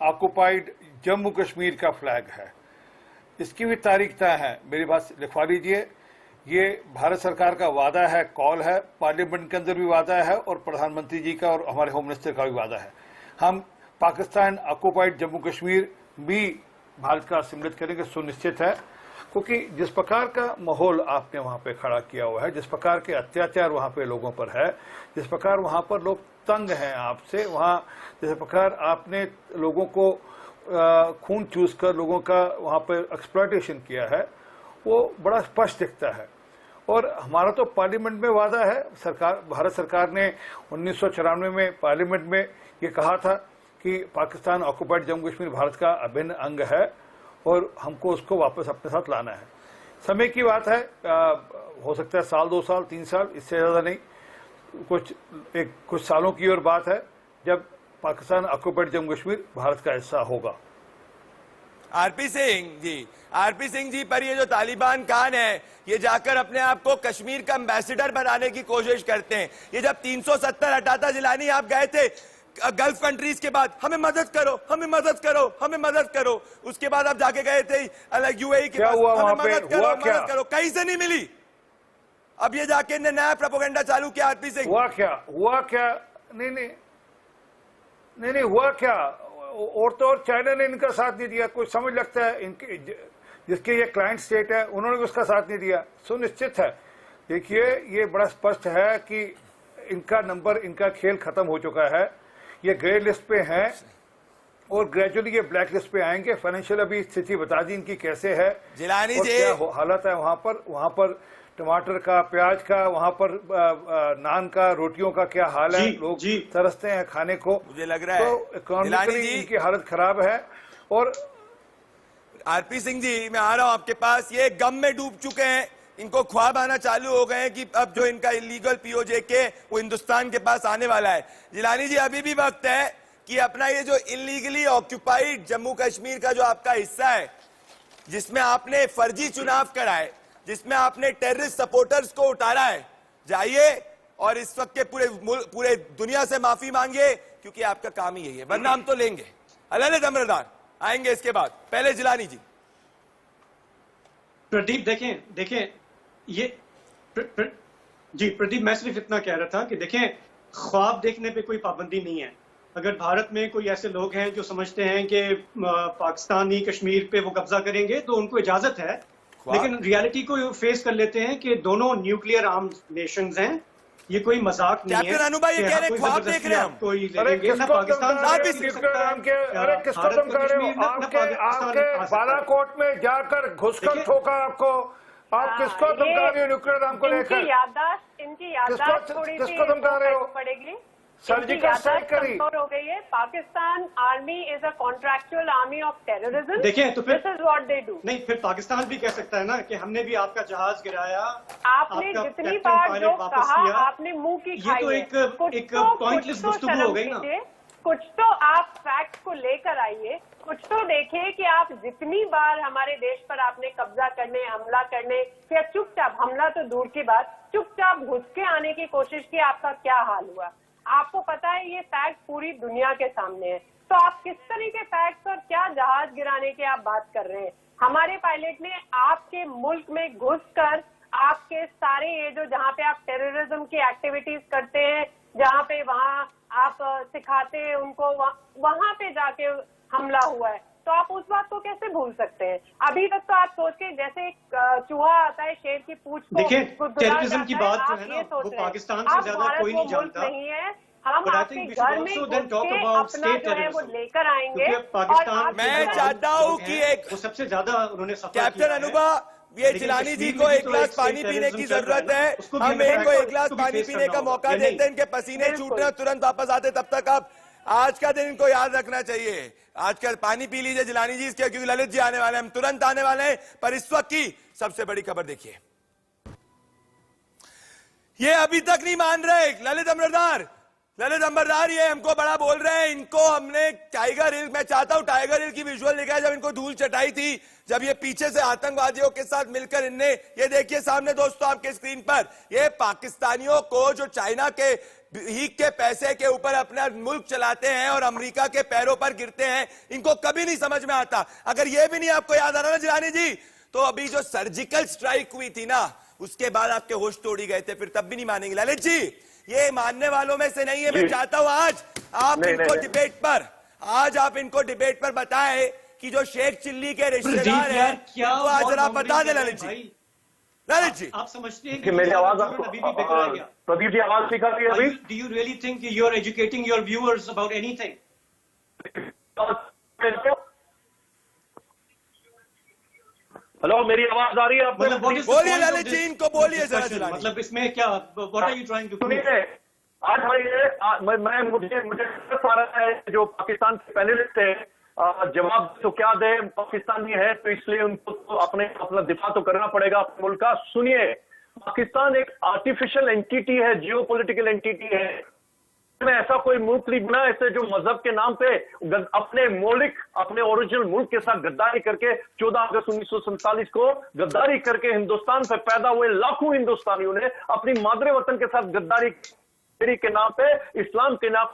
ऑक्युपाइड जम्मू कश्मीर का फ्लैग है, इसकी भी तारीख तय है, मेरी बात लिखवा लीजिए। ये भारत सरकार का वादा है, कॉल है, पार्लियामेंट के अंदर भी वादा है और प्रधानमंत्री जी का और हमारे होम मिनिस्टर का भी वादा है। हम पाकिस्तान ऑक्युपाइड जम्मू कश्मीर भी भारत का सम्मिलित करेंगे, सुनिश्चित है। क्योंकि जिस प्रकार का माहौल आपने वहाँ पे खड़ा किया हुआ है, जिस प्रकार के अत्याचार वहाँ पे लोगों पर है, जिस प्रकार वहाँ पर लोग तंग हैं आपसे, वहाँ जिस प्रकार आपने लोगों को खून चूस कर लोगों का वहाँ पे एक्सप्लॉयटेशन किया है, वो बड़ा स्पष्ट दिखता है। और हमारा तो पार्लियामेंट में वादा है, भारत सरकार ने 1994 में पार्लियामेंट में ये कहा था कि पाकिस्तान ऑक्युपाइड जम्मू कश्मीर भारत का अभिन्न अंग है और हमको उसको वापस अपने साथ लाना है। समय की बात है, हो सकता है साल, 2 साल, 3 साल, इससे ज़्यादा नहीं। कुछ सालों की और बात है जब पाकिस्तान ऑक्युपाइड जम्मू कश्मीर भारत का हिस्सा होगा।
आरपी सिंह जी पर ये जो तालिबान खान है, ये जाकर अपने आप को कश्मीर का एम्बेसडर बनाने की कोशिश करते हैं। ये जब 370 हटाता जिलानी, आप गए थे गल्फ कंट्रीज के बाद, हमें मदद करो, हमें मदद करो, हमें मदद करो। उसके बाद आप जाके गए थे अलग यूएई के पास, हमें मदद करो, कहीं से नहीं मिली। अब ये जाके इन्हें नया प्रोपेगेंडा चालू किया। आरपी सिंह,
हुआ क्या? नहीं हुआ क्या? और तो और चाइना ने इनका साथ नहीं दिया। कोई समझ लगता है इनके जिसके ये क्लाइंट स्टेट है, उन्होंने भी उसका साथ नहीं दिया। सुनिश्चित है, देखिए ये बड़ा स्पष्ट है कि इनका नंबर, इनका खेल खत्म हो चुका है। ये ग्रे लिस्ट पे हैं और ग्रेजुअली ये ब्लैक लिस्ट पे आएंगे। फाइनेंशियल अभी स्थिति बता दी इनकी कैसे है,
जिलानी जी
क्या हालत है वहां पर टमाटर का, प्याज का, वहां पर नान का, रोटियों का क्या हाल है। लोग तरसते हैं खाने को,
मुझे लग रहा है।
तो इकोनॉमिकली इनकी हालत खराब है। और
आरपी सिंह जी, मैं आ रहा हूं आपके पास। ये गम में डूब चुके हैं, इनको ख्वाब आना चालू हो गए हैं कि अब जो इनका इलीगल पीओजेके वो हिंदुस्तान के पास आने वाला है। जिलानी जी, अभी भी वक्त है कि अपना ये जो इलीगली ऑक्युपाइड जम्मू कश्मीर का जो आपका हिस्सा है, जिसमें आपने फर्जी चुनाव कराए, जिसमें आपने टेररिस्ट सपोर्टर्स को उतारा है, जाइए और इस वक्त के पूरे दुनिया से माफी मांगिए, क्योंकि आपका काम ही यही है, वरना हम तो लेंगे। ललित अमरदार आएंगे इसके बाद, पहले जिलानी जी।
प्रदीप देखें ये जी प्रदीप, मैं सिर्फ इतना कह रहा था कि देखें, ख्वाब देखने पे कोई पाबंदी नहीं है। अगर भारत में कोई ऐसे लोग हैं जो समझते हैं कि पाकिस्तानी कश्मीर पे वो कब्जा करेंगे तो उनको इजाजत है, लेकिन रियलिटी को फेस कर लेते हैं कि दोनों न्यूक्लियर आर्म्ड नेशंस हैं। ये कोई मजाक नहीं है।
कैप्टन अनुभा ये कह रहे हैं ख्वाब देख रहे हैं हम।
कोई लेंगे ना पाकिस्तान
अरे किसको तुम कह रहे हो? आपके बालाकोट में जाकर घुसकर ठोका आपको, आप किसको तुम कह रहे हो न्यूक्लियर आर्म को लेकर?
इनकी याददाश्त थोड़ी सी
किसको तुम कह रहे हो?
पड़ेगी।
सर्जिकल स्ट्राइक करी
हो गई है। Pakistan army is a contractual army of terrorism.
देखिए तो फिर
this is what they do.
नहीं, फिर पाकिस्तान भी कह सकता है ना कि हमने भी आपका जहाज गिराया,
आपने जितनी बार जो कहा आपने मुंह की खाई।
ये तो एक पॉइंटलेस गुफ्तगू हो गई ना।
कुछ तो आप फैक्ट को लेकर आइए, कुछ तो देखिए कि आप जितनी बार हमारे देश पर आपने कब्जा करने, हमला करने, या चुपचाप, हमला तो दूर की बात, चुपचाप घुस के आने की कोशिश की, आपका क्या हाल हुआ। आपको पता है ये फैक्ट पूरी दुनिया के सामने है, तो आप किस तरह के फैक्ट्स और क्या जहाज गिराने की आप बात कर रहे हैं। हमारे पायलट ने आपके मुल्क में घुसकर आपके सारे ये जो जहाँ पे आप टेररिज्म की एक्टिविटीज करते हैं, जहाँ पे वहाँ आप सिखाते हैं उनको, वहाँ पे जाके हमला हुआ है, तो आप उस बात को कैसे भूल सकते हैं। अभी तक तो आप सोच के जैसे चूहा आता है शेर की पूंछ को,
देखिए टेररिज्म की बात जो है ना वो पाकिस्तान से ज्यादा कोई नहीं जानता
नहीं है। हम आपके घर में अपना जो है वो लेकर आएंगे।
पाकिस्तान
मैं चाहता हूँ कि एक
वो सबसे ज्यादा उन्होंने
कैप्टन अनुभा, ये जिलानी जी को एक गिलास पानी पीने की जरूरत है। हम इनको एक गिलास पानी पीने का मौका देते हैं, इनके पसीने छूटने और तुरंत वापस आते, तब तक आप आज का दिन इनको याद रखना चाहिए। आज का पानी पी लीजिए जिलानी जी, इसके क्योंकि ललित जी आने वाले हैं, हम तुरंत आने वाले हैं। पर इस वक्त की सबसे बड़ी खबर देखिए, ये अभी तक नहीं मान रहे ललित अमरदार ये हमको बड़ा बोल रहे हैं। इनको हमने टाइगर हिल, मैं चाहता हूं टाइगर हिल की विजुअल दिखाया, जब इनको धूल चटाई थी, जब ये पीछे से आतंकवादियों के साथ मिलकर इनने, ये देखिए सामने दोस्तों आपके स्क्रीन पर, ये पाकिस्तानियों को जो चाइना के हीक के पैसे के ऊपर अपना मुल्क चलाते हैं और अमेरिका के पैरों पर गिरते हैं, इनको कभी नहीं समझ में आता। अगर ये भी नहीं आपको याद आ रहा ना जिलानी जी, तो अभी जो सर्जिकल स्ट्राइक हुई थी ना, उसके बाद आपके होश तोड़ी गए थे, फिर तब भी नहीं मानेंगे। ललित जी ये मानने वालों में से नहीं है। मैं चाहता हूं आज आप इनको डिबेट पर, आज आप इनको डिबेट पर बताएं कि जो शेख चिल्ली के रिश्तेदार हैं वो आज जरा बता दें। ललित जी
आप समझते हैं
कि मेरी आवाज
अभी भी बेकार है क्या?
प्रदीप जी आवाज ठीक आ रही है अभी?
Do you really think you are educating your viewers about anything?
Hello, मेरी आवाज आ रही है आपको?
बोलिए ललित जी, इनको बोलिए जरा जिलानी।
मतलब इसमें क्या, what are you trying to prove?
आज मुझे आ रहा है जो पाकिस्तान के पैनलिस्ट है, जवाब तो क्या दे, पाकिस्तानी है तो इसलिए उनको तो अपना दिफा तो करना पड़ेगा अपने मुल्क का। सुनिए, पाकिस्तान एक आर्टिफिशियल एंटिटी है, जियो पॉलिटिकल एंटिटी है। में ऐसा कोई मुल्क नहीं बना ऐसे जो मजहब के नाम पे अपने मौलिक, अपने ओरिजिनल मुल्क के साथ गद्दारी करके 14 अगस्त 1947 को गद्दारी करके हिंदुस्तान पे पैदा हुए लाखों हिंदुस्तानियों ने अपनी मादरे वतन के साथ गद्दारी के नाम पे, इस्लाम के नाम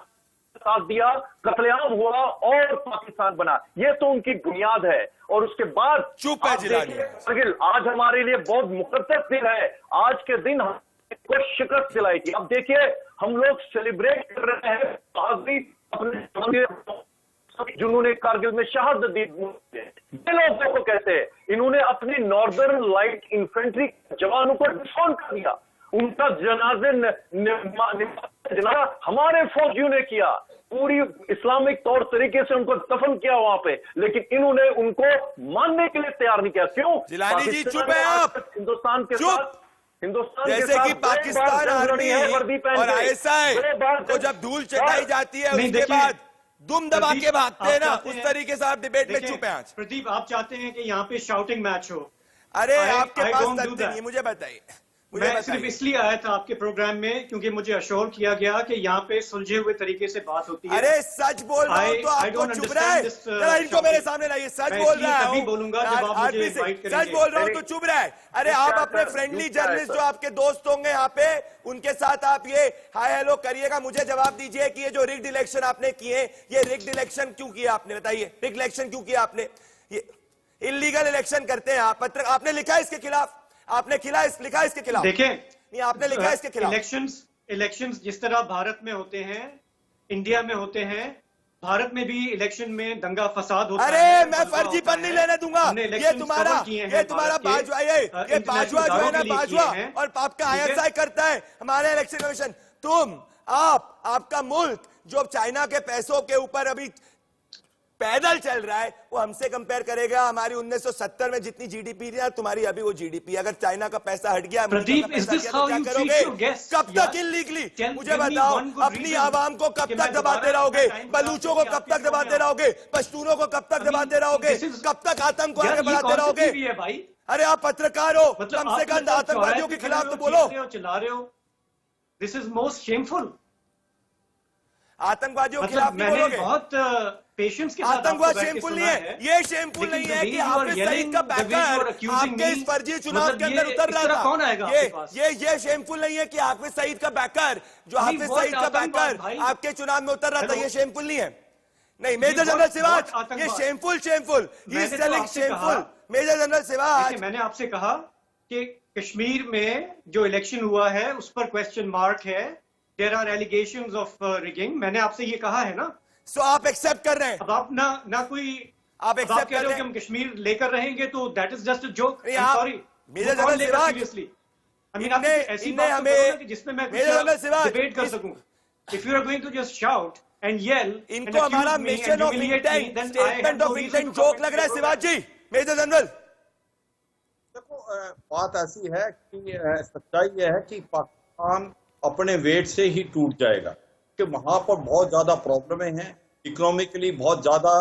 साथ दिया, कत्लेआम हुआ और पाकिस्तान बना। ये तो उनकी बुनियाद है। और उसके बाद
चुप है जिलानी।
आज हमारे लिए बहुत मुकद्दस दिन है। आज के दिन को शिकस्त दिलाई थी। अब देखिए हम लोग सेलिब्रेट कर रहे हैं अपने जिन्होंने कारगिल में शहादत दी। ये लोग देखो कैसे इन्होंने अपनी नॉर्दर्न लाइट इन्फेंट्री जवानों को डिस्काउंट कर दिया। उनका जनाजे हमारे फौजियों ने किया, पूरी इस्लामिक तौर तरीके से उनको दफन किया वहां पे, लेकिन इन्होंने उनको मानने के लिए तैयार नहीं किया। क्यों?
जिलानी जी चुप है आप।
हिंदुस्तान के साथ, हिंदुस्तान
जैसे कि पाकिस्तान आर्मी और आईएसआई को जब धूल चटाई जाती है उसके बाद दुम दबा के भागते हैं ना, उस तरीके से आप डिबेट में चुप हैं आज।
प्रदीप, आप चाहते हैं कि यहाँ पे शाउटिंग मैच हो?
अरे आपके पास तथ्य नहीं, मुझे बताइए मुझे
मैं सिर्फ
बताइए।
इसलिए आया था आपके प्रोग्राम में क्योंकि मुझे अश्योर किया गया कि यहाँ पे सुलझे हुए तरीके से बात होती है।
अरे सच बोल रहा हूँ तो
I
आपको
don't
चुप रहा है।
understand this,
जरा इनको मेरे सामने लाइए, सच
मैं
बोल
इसलिए
रहा
तभी
हूँ।
बोलूंगा जब आप मुझे invite
सच
करेंगे।
बोल रहा हूँ तो चुप रहा है। अरे आप अपने फ्रेंडली जर्नलिस्ट जो आपके दोस्त होंगे यहाँ पे, उनके साथ आप ये हाय हेलो करिएगा। मुझे जवाब दीजिए कि ये जो रिग्ड इलेक्शन आपने किए, ये रिग्ड इलेक्शन क्यों किया आपने? बताइए, रिग्ड इलेक्शन क्यों किया आपने? ये इलीगल इलेक्शन करते हैं आप। पत्र आपने लिखा है इसके खिलाफ? आपने लिखा है इसके खिलाफ?
देखें,
नहीं, आपने लिखा है इसके खिलाफ?
इलेक्शंस जिस तरह भारत में होते हैं, इंडिया में होते हैं, भारत में भी इलेक्शन में दंगा फसाद होता है।
अरे मैं
बलवा
फर्जीपन
होता
नहीं
है।
लेने दूंगा।
हमने
ये
elections
तुम्हारा
cover किए हैं भारत के,
बाजवा, ये
international
बाजवा जो है
इदारों
ना,
के लिए
बाजवा,
किए हैं।
और आपका
ठीक है?
ISI करता है हमारे इलेक्शन कमीशन। आपका मुल्क जो चाइना के पैसों के ऊपर अभी पैदल चल रहा है, वो हमसे कंपेयर करेगा। हमारी 1970 में जितनी जीडीपी थी, तुम्हारी अभी वो जीडीपी। अगर चाइना का पैसा हट गया,
प्रदीप,
अमेरिका का
is
पैसा
this
गया, तो
how
क्या
you treat
करोगे?
your guests?
कब
यार,
तक इलीगली? मुझे
give me
बताओ,
one good
अपनी
reason
आवाम को कब
कि
तक
मैं
दबाते
दोबारा
रहोगे?
अपना time
बलूचों को
खराब
कब
करके
तक दबाते
आपके
रहोगे? पश्तूनों को कब तक दबाते रहोगे?
this is-
कब तक आतंक को
यार,
आगे
ये
बढ़ाते
कौन सी
रहोगे?
टीवी है भाई?
अरे आप पत्रकार हो,
मतलब
कम से
आप
कम आतंकवादियों के खिलाफ तो बोलो।
चला रहे हो। This is most shameful.
आतंकवादियों के
मतलब
खिलाफ नहीं
मैंने
बोलोगे।
बहुत पेशेंस के साथ
आतंकवाद
आपको बैठ के
शेमफुल
सुना
नहीं है। ये शेमफुल
लेकिन
नहीं है
the
कि
way you are
Hafiz
yelling,
Saeed का
the way you are
backer
accusing
आपके
me,
इस फर्जी चुनाव
मतलब
के अंदर
ये
उतर
इस
रहा
तरह
था।
कौन आएगा आपके पास?
ये शेमफुल नहीं है कि हाफिज सईद का बैकर जो
नहीं,
हाफिज
what
सईद का
आतंकवाद
बैकर
भाई?
आपके चुनाव में उतर रहा था।
Hello?
ये शेमफुल नहीं है। नहीं, मेजर जनरल
what
सिवाज, ये
आतंकवाद?
शेमफुल
मैंने तो
सेलिंग
आपसे
शेमफुल।
कहा-
मेजर जनरल सिवाज,
देखिए, मैंने आपसे कहा कि कश्मीर में जो इलेक्शन हुआ है उस पर क्वेश्चन मार्क है। There are allegations of rigging. मैंने आपसे ये कहा है ना।
सो आप एक्सेप्ट कर रहे हैं?
अब आप ना कोई
आप
अब
एक्सेप्ट
कह
कर
रहे हो
रहे
कि
हैं?
हम कश्मीर लेकर रहेंगे तो that is just a joke.
नहीं, आप-
sorry,
major general Shivaji,
seriously. I mean,
इनने-
ऐसी
इनने
बात तो
हमें-
करो ना कि जिसमें मैं
मेजर जनरल सिवाज,
डिबेट कर
इस-
सकूं। If you are going to just shout and yell,
इनको हमारा mission of intent, statement of intent joke लग रहा है। सिवाज जी, मेजर जनरल,
देखो, बात ऐसी है कि सच्चाई यह है कि पाकिस्तान अपने वेट से ही टूट जाएगा कि वहां पर बहुत ज्यादा प्रॉब्लमें हैं। इकोनॉमिकली बहुत ज्यादा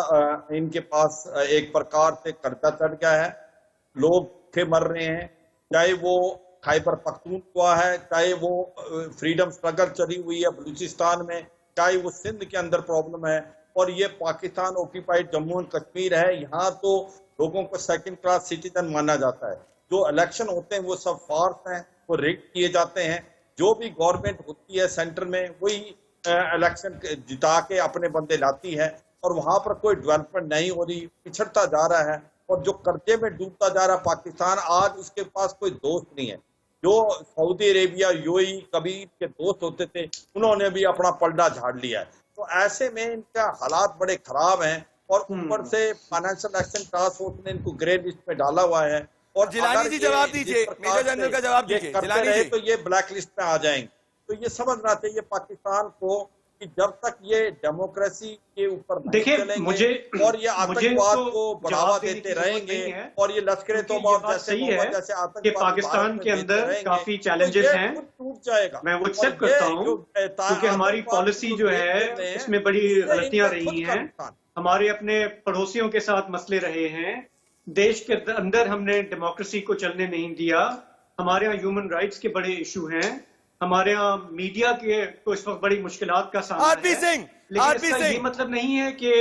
इनके पास एक प्रकार से कर्जा चढ़ गया है। लोग भूखे मर रहे हैं, चाहे वो खैबर पख्तूनख्वा है, चाहे वो फ्रीडम स्ट्रगल चली हुई है बलूचिस्तान में, चाहे वो सिंध के अंदर प्रॉब्लम है, और ये पाकिस्तान ऑक्यूपाइड जम्मू एंड कश्मीर है। यहाँ तो लोगों को सेकंड क्लास सिटीजन माना जाता है। जो इलेक्शन होते हैं वो सब फार्स हैं, वो रिग किए जाते हैं। जो भी गवर्नमेंट होती है सेंटर में, वही इलेक्शन जिता के अपने बंदे लाती है, और वहां पर कोई डेवलपमेंट नहीं हो रही, पिछड़ता जा रहा है, और जो कर्जे में डूबता जा रहा है पाकिस्तान। आज उसके पास कोई दोस्त नहीं है। जो सऊदी अरेबिया, यूएई कभी के दोस्त होते थे, उन्होंने भी अपना पलड़ा झाड़ लिया है। तो ऐसे में इनका हालात बड़े खराब हैं, और ऊपर से फाइनेंशियल एक्शन टास्क फोर्स ने इनको ग्रे लिस्ट में डाला हुआ है। और
जिलानी
अगर
जी
ये
जवाब
जिस
दीजिए,
प्रकार
मेजर जनरल
से
का जवाब
ये
दीजिए,
करते
जिलानी
रहे
जी।
तो ये ब्लैक लिस्ट में आ जाएंगे। तो ये समझना चाहिए पाकिस्तान को कि जब तक ये डेमोक्रेसी के ऊपर नहीं
देखिए,
चलेंगे
मुझे-
और ये आतंकवाद
मुझे तो
को बढ़ावा
जवाब देने
देते
की जरूरत
रहेंगे,
नहीं है,
और ये लश्कर
क्योंकि
तौबा
ये बात
जैसे
सही
मोहम्मद
है
जैसे
कि
आतंकवाद
पाकिस्तान
भारत में
के
भेजते
अंदर
रहेंगे,
काफी
तो
challenges
ये
हैं।
खुद टूट जाएगा।
मैं वो
और
एक्सेप्ट
ये
करता हूँ,
जो
क्योंकि हमारी
आतंकवाद
पॉलिसी
को
जो
देख
है
रहे हैं,
इसमें बड़ी
इससे
गलतियां
इनका
रही
खुद का
हैं।
नुकसान।
हमारे अपने पड़ोसियों के साथ मसले रहे हैं। देश के अंदर हमने डेमोक्रेसी को चलने नहीं दिया। हमारे यहाँ ह्यूमन राइट्स के बड़े इशू हैं। हमारे यहाँ मीडिया के को इस वक्त बड़ी मुश्किलात का सामना
आरपी
है।
सिंह,
लेकिन
आरपी
इसका ये
सिंह।
मतलब नहीं है कि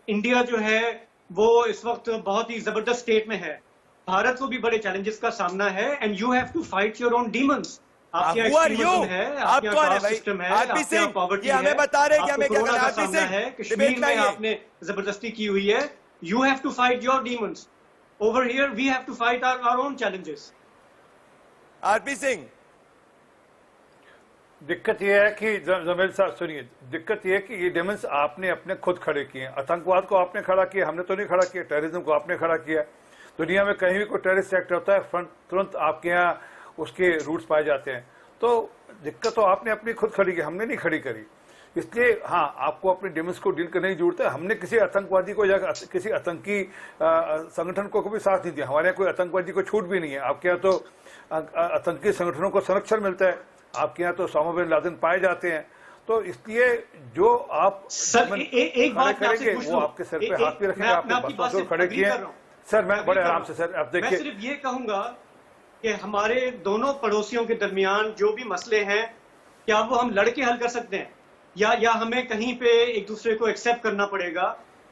इंडिया जो है वो इस वक्त बहुत ही जबरदस्त स्टेट में है। भारत को भी बड़े चैलेंजेस का सामना है, and you have to fight your own demons. आपके यहाँ
Who are
extremism
you?
है,
आप
आपके यहाँ
कौन है
caste
भाई?
system है,
आरपी
आपके यहाँ
सिंह,
poverty
ये हमें
है,
बता रहे हैं कि
आपको
हमें क्या
कोरोना
करना
का
है। आरपी
सामना
सिंह,
है,
डिबेट
कश्मीर
में
में
आइए।
आपने जबरदस्ती की हुई है। You have to fight your demons. Over here we have to fight our own challenges.
RP Singh,
दिक्कत यह है कि जमील साहब सुनिए, दिक्कत यह है कि ये डेमन्स आपने अपने खुद खड़े किए हैं। आतंकवाद को आपने खड़ा किया, हमने तो नहीं खड़ा किया। टेररिज्म को आपने खड़ा किया। दुनिया में कहीं भी कोई टेररिस्ट एक्ट होता है, तुरंत आपके यहाँ उसके रूट्स पाए जाते हैं। तो दिक्कत तो आपने अपनी खुद खड़ी की, हमने नहीं खड़ी करी। इसलिए हाँ, आपको अपने डेमन्स को डील करने की जरूरत है। हमने किसी आतंकवादी को या किसी आतंकी संगठन को भी साथ नहीं दिया। हमारे यहाँ कोई आतंकवादी को छूट भी नहीं है। आपके यहाँ तो आतंकी संगठनों को संरक्षण मिलता है, आपके यहाँ तो ओसामा बिन लादेन पाए जाते हैं। तो इसलिए जो आप
सर, एक बात मैं आपसे
करेंगे
पूछ
वो
लूं।
आपके सर पे हाथ भी रखेंगे,
मैं
आपके
आपकी बात
बसों
से
खड़े
agree
किए
कर रहा हूं।
सर। मैं बड़े
agree कर
आराम
रहा
से सर, अब
मैं
देखिए
सिर्फ ये कहूंगा कि हमारे दोनों पड़ोसियों के दरमियान जो भी मसले हैं, क्या वो हम लड़के हल कर सकते हैं, या हमें कहीं पे एक दूसरे को एक्सेप्ट करना पड़ेगा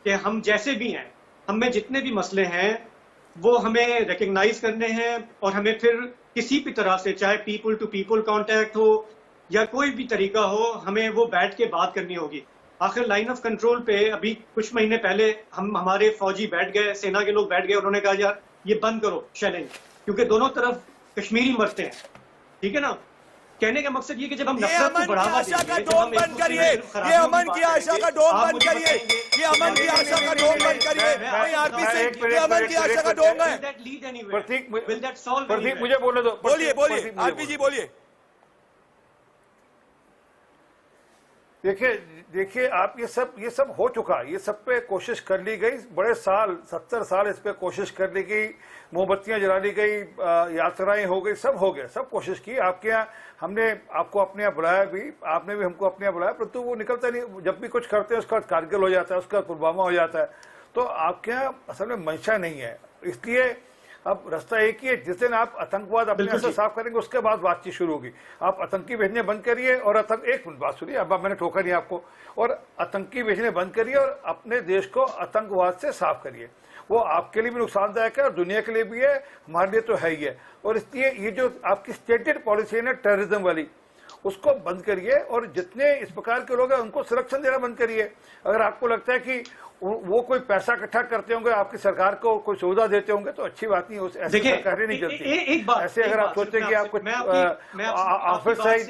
कि हम जैसे भी हैं, हमें जितने भी मसले हैं वो हमें रिकग्नाइज करने हैं, और हमें फिर किसी भी तरह से, चाहे पीपल टू पीपल कांटेक्ट हो या कोई भी तरीका हो, हमें वो बैठ के बात करनी होगी। आखिर लाइन ऑफ कंट्रोल पे अभी कुछ महीने पहले हमारे फौजी बैठ गए, सेना के लोग बैठ गए, उन्होंने कहा यार ये बंद करो शेलिंग, क्योंकि दोनों तरफ कश्मीरी मरते हैं, ठीक है ना। कहने का मकसद ये कि जब हम नफरत को बढ़ावा देंगे,
का डोम बंद करिए, ये अमन की आशा का डोम बंद करिए, ये अमन की आशा का डोम बंद करिए। नहीं आरपी सिंह, ये अमन की आशा का डोम है।
प्रतीक मुझे बोलने दो।
बोलिए बोलिए आरपी जी बोलिए।
देखिए आप, ये सब हो चुका, ये सब पे कोशिश कर ली गई, बड़े साल 70 साल इस पे कोशिश कर ली गई, मोमबत्तियां जला ली गई, यात्राएं हो गई, सब हो गया, सब कोशिश की। आपके यहाँ हमने आपको अपने यहाँ बुलाया भी, आपने भी हमको अपने यहाँ बुलाया, परंतु वो निकलता नहीं। जब भी कुछ करते हैं उसका बाद कारगिल हो जाता है, उसका पुलवामा हो जाता है। तो आपके यहाँ असल में मंशा नहीं है, इसलिए अब रास्ता एक ही है, जिस दिन आप आतंकवाद अपने यहाँ से साफ करेंगे उसके बाद बातचीत शुरू होगी। आप आतंकी भेजने बंद करिए और एक मिनट बात सुनिए, अब मैंने ठोका नहीं आपको, और आतंकी भेजने बंद करिए और अपने देश को आतंकवाद से साफ करिए। वो आपके लिए भी नुकसानदायक है और दुनिया के लिए भी है, हमारे लिए तो है ही है। और इसलिए ये जो आपकी स्टेटेड पॉलिसी है ना टेररिज्म वाली, उसको बंद करिए, और जितने इस प्रकार के लोग हैं उनको संरक्षण देना बंद करिए। अगर आपको लगता है कि वो कोई पैसा इकट्ठा करते होंगे, आपकी सरकार को कोई सुविधा देते होंगे, तो अच्छी बात नहीं, ऐसी सरकारें नहीं चलती। ऐसे अगर आप सोचते कि आप कुछ हाफिज सईद,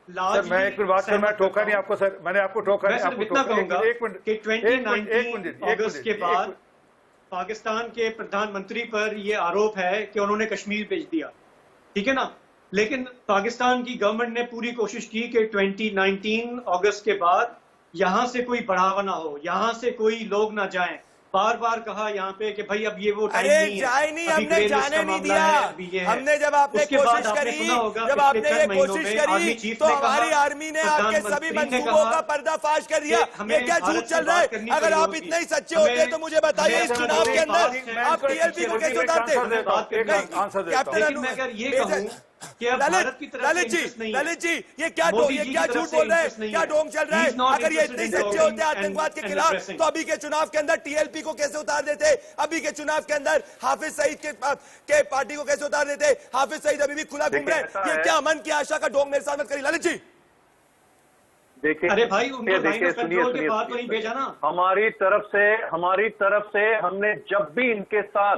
सर मैं एक मिनट बात कर, मैं ठोका नहीं आपको सर, मैंने आपको ठोका नहीं, आपको ठोका। एक मिनट
अगस्त के बाद पाकिस्तान के प्रधानमंत्री पर यह आरोप है कि उन्होंने कश्मीर भेज दिया, ठीक है ना। लेकिन पाकिस्तान की गवर्नमेंट ने पूरी कोशिश की कि 2019 अगस्त के बाद यहां से कोई बढ़ावा ना हो, यहां से कोई लोग ना जाएं। बार बार कहा यहाँ पे कि भाई अब ये वो टाइम नहीं है,
जाए नहीं, हमने जाने नहीं दिया। हमने जब आपने कोशिश करी, जब आपने ये कोशिश करी तो हमारी आर्मी ने आपके सभी मंसूबों का पर्दाफाश कर दिया। ये क्या झूठ चल रहा है? अगर आप इतने ही सच्चे होते तो मुझे बताइए, इस चुनाव के अंदर आप टीएलपी को कैसे उतारते? कैप्टन ललित जी ये क्या झूठ बोल रहे हैं, क्या ढोंग चल रहा है? अगर ये इतने सच्चे होते आतंकवाद के खिलाफ तो अभी के चुनाव के अंदर टीएलपी को कैसे उतार देते? अभी के चुनाव के अंदर हाफिज सईद के पार्टी को कैसे उतार देते? हाफिज सईद अभी भी खुला घूम रहे हैं। ये क्या अमन की आशा का ढोंग मेरे साथ मत करिए ललित जी।
देखिए,
अरे भाई सुनिए, बात तो नहीं भेजा ना।
हमारी तरफ से हमने जब भी इनके साथ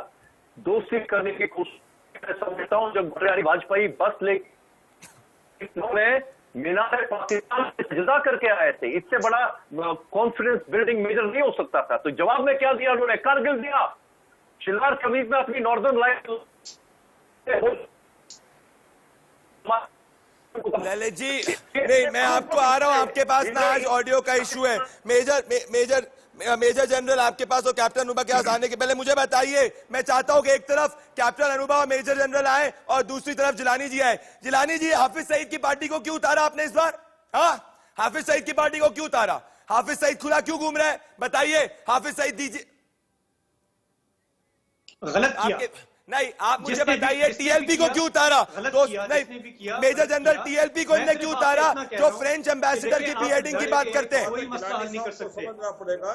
दोस्ती करने की कोशिश, समझता हूं जब अटल बिहारी वाजपेयी बस ले मीनार पाकिस्तान सजदा करके आए थे, इससे बड़ा कॉन्फिडेंस बिल्डिंग मेजर नहीं हो सकता था। तो जवाब में क्या दिया उन्होंने? कारगिल दिया। शिलार कमीज में अपनी नॉर्दर्न लाइन।
ललित जी नहीं, मैं आपको आ रहा हूं, आपके पास ना आज ऑडियो का इशू है। मेजर जनरल आपके पास और कैप्टन अनुभा के पास आने के पहले मुझे बताइए, मैं चाहता हूं कि एक तरफ कैप्टन अनुभा और मेजर जनरल आए और दूसरी तरफ जिलानी जी आए। जिलानी जी, हाफिज सईद की पार्टी को क्यों उतारा आपने इस बार? हाँ, हाफिज सईद की पार्टी को क्यों उतारा? हाफिज सईद खुला क्यों घूम रहा है? बताइए। हाफिज सईद दीजिए।
गलत किया।
नहीं, आप मुझे बताइए टीएलपी को क्यों उतारा? तो नहीं, मेजर जनरल टीएलपी को इन्हें क्यों उतारा जो फ्रेंच एम्बेसडर की बीहेडिंग की बात करते हैं?
कोई मसला हल नहीं कर सकते।
समझना पड़ेगा,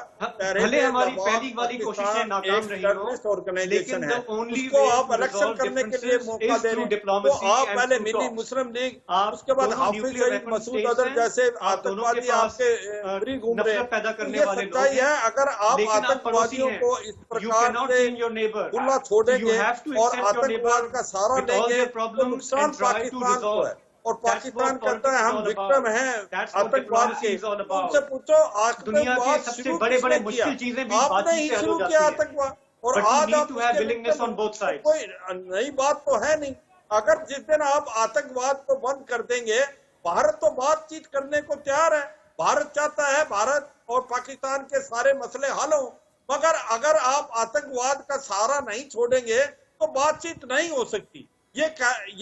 भले हमारी पहली वाली कोशिशें नाकाम रही हो,
ऑर्गेनाइजेशन है, उसको आप इलेक्शन करने के लिए मौका दे रहे हैं। तो आप पहले मिली मुस्लिम लीग, उसके बाद हाफिज सईद, मसूद अजहर जैसे आतंकवादी आपके फ्री घूम रहे हैं।
पैदा करने
ये
वाले
सच्चाई है। अगर आप आतंकवादियों को इस प्रकार से खुला छोड़ेंगे और आतंकवाद का सहारा लेंगे तो नुकसान पाकिस्तान को है। और पाकिस्तान कहता है हम विक्टिम हैं आतंकवाद के। उनसे पूछो
दुनिया के सबसे बड़े मुश्किल चीजें भी
आपने ही शुरू किया आतंकवाद, और आज आप कोई नई बात तो है नहीं। अगर जिस दिन आप आतंकवाद को बंद कर देंगे, भारत तो बातचीत करने को तैयार है। भारत चाहता है भारत और पाकिस्तान के सारे मसले हल हों, मगर अगर आप आतंकवाद का सहारा नहीं छोड़ेंगे तो बातचीत नहीं हो सकती। ये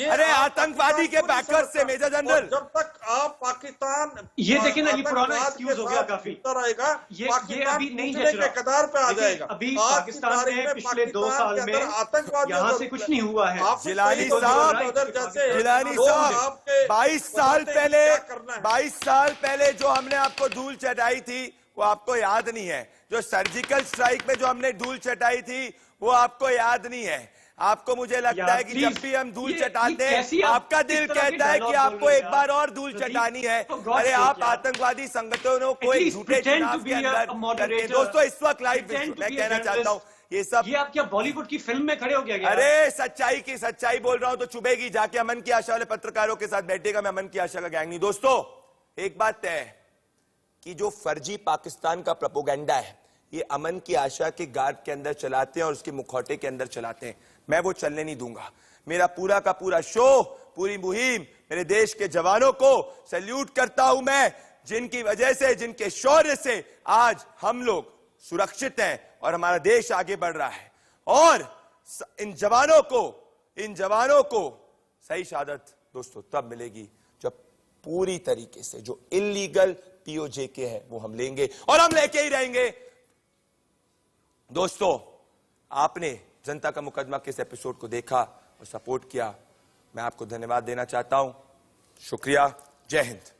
अरे
आप
आतंकवादी के
पाकिस्तान को नहीं
बैकर्स से
समझता।
Major general.
और जब तक आप पाकिस्तान
ये देखिए ना, ये पुराना
आतंकवाद
excuse
के
हो गया
साथ
काफी।
जुड़ता रहेगा,
ये
पाकिस्तान
अभी नहीं
टूटने
जच रहा।
के कगार पे आ
देखिए,
जाएगा।
अभी
आज की
पाकिस्तान
तारीख
में पिछले 2
पाकिस्तान
साल
के अंदर
में
आतंकवादियों
यहाँ
को
से कुछ नहीं हुआ है।
आपने
जिलानी
कहीं तो
साहब,
उधर जैसे
जिलानी
लोग
साहब,
आपके
22 साल
बताते हैं
पहले
क्या करना है।
22 साल पहले जो हमने आपको धूल चटाई थी वो आपको याद नहीं है। जो सर्जिकल स्ट्राइक में जो हमने धूल चटाई थी वो आपको याद नहीं है। आपको मुझे लगता है कि जब भी हम धूल चटाते हैं आपका दिल कहता है कि आपको एक बार और धूल चटानी है। अरे आप आतंकवादी संगठनों को एक झूठे चुनाव के अंदर करके, दोस्तों इस वक्त लाइव मैं कहना चाहता हूं ये सब,
ये आप क्या बॉलीवुड की फिल्म में खड़े हो गया?
अरे सच्चाई की सच्चाई बोल रहा हूं तो चुभेगी। जाके अमन की आशा वाले पत्रकारों के साथ बैठेगा, मैं अमन की आशा का गैंग नहीं। दोस्तों एक बात तय है कि जो फर्जी पाकिस्तान का प्रोपोगेंडा है ये अमन की आशा के गार्ड के अंदर चलाते हैं और उसके मुखौटे के अंदर चलाते हैं। मैं वो चलने नहीं दूंगा। मेरा पूरा का पूरा शो, पूरी मुहिम मेरे देश के जवानों को सैल्यूट करता हूं मैं, जिनकी वजह से, जिनके शौर्य से आज हम लोग सुरक्षित हैं और हमारा देश आगे बढ़ रहा है। और इन जवानों को सही शहादत दोस्तों तब मिलेगी जब पूरी तरीके से जो इलीगल पीओजेके है वो हम लेंगे और हम लेके ही रहेंगे। दोस्तों आपने जनता का मुकदमा के इस एपिसोड को देखा और सपोर्ट किया, मैं आपको धन्यवाद देना चाहता हूं। शुक्रिया। जय हिंद।